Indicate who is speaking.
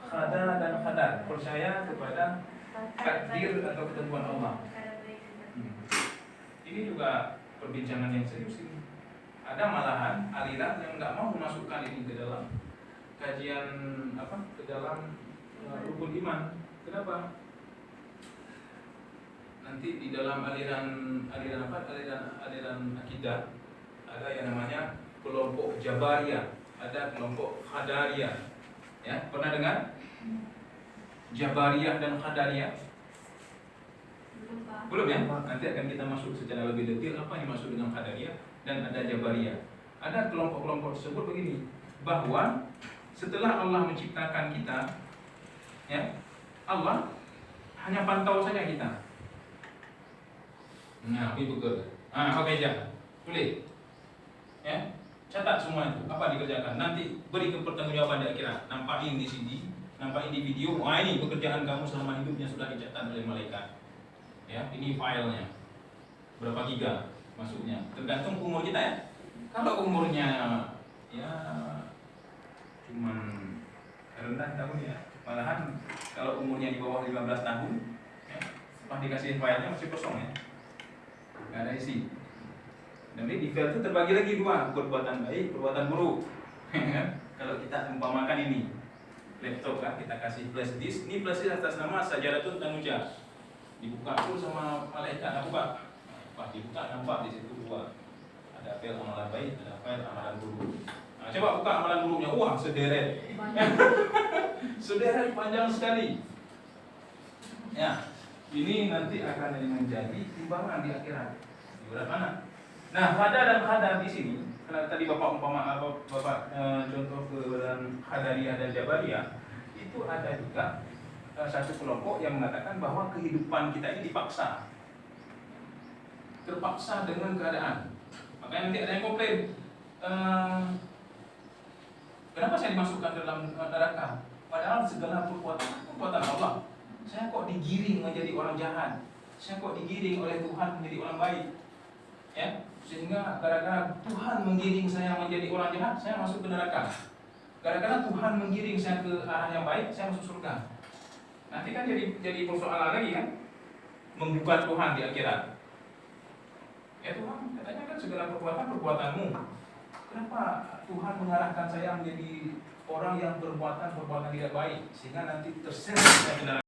Speaker 1: khada dan khadar, percaya kepada takdir atau ketentuan Allah. Ini juga perbincangan yang serius ini. Ada malahan aliran yang nggak mau memasukkan ini ke dalam kajian ke dalam rukun iman. Kenapa? Nanti di dalam aliran akidah ada yang namanya kelompok Jabariyah, ada kelompok Qadariyah. Ya, pernah dengar? Jabariyah dan Qadariyah? Belum ya? Nanti akan kita masuk secara lebih detail apa yang dimaksud dengan Qadariyah dan ada Jabariyah. Ada kelompok-kelompok tersebut begini, bahwa setelah Allah menciptakan kita, ya, Allah hanya pantau saja kita. Nah, ini betul. Pakai aja. Tulis. Ya. Catat semua itu. Apa dikerjakan? Nanti beri pertanggungjawaban di akhirat. Nampakin di sini, nampakin di video. Wah, ini pekerjaan kamu selama hidupnya sudah dicatat oleh malaikat. Ya, ini filenya. Berapa giga masuknya? Tergantung umur kita ya. Kalau umurnya ya cuman rendah tahun ya. Malahan kalau umurnya di bawah 15 tahun, ya, pas dikasih filenya masih kosong ya. Nggak ada isi. Nanti di file itu terbagi lagi dua, perbuatan baik, perbuatan buruk. Kalau kita umpamakan ini laptop kan, kita kasih flash disk. Ini flash disk atas nama Sajadatun Tanuja. Dibuka dulu sama malaikat, buka. Pas dibuka nampak di situ dua. Ada file amalan baik, ada file amalan buruk. Nah, coba buka amalan buruknya. Wah, sederet. Sederet panjang sekali. Ya, ini nanti akan menjadi timbangan di akhirat. Di berat mana? Nah, khada dan khadar di sini, karena tadi Bapak contoh ke dalam Qadariyah dan Jabariyah, itu ada juga satu kelompok yang mengatakan bahwa kehidupan kita ini dipaksa. Terpaksa dengan keadaan. Makanya nanti ada yang komplain. Kenapa saya dimasukkan ke dalam neraka? Padahal segala perbuatan Allah. Saya kok digiring menjadi orang jahat. Saya kok digiring oleh Tuhan menjadi orang baik. Ya, sehingga gara-gara Tuhan menggiring saya menjadi orang jahat, saya masuk ke neraka. Gara-gara Tuhan menggiring saya ke arah yang baik, saya masuk surga. Nanti kan jadi persoalan lagi kan, membuka Tuhan di akhirat. Ya Tuhan, katanya kan segala perbuatanmu. Kenapa Tuhan mengarahkan saya menjadi orang yang perbuatan tidak baik, sehingga nanti terseret saya ke neraka?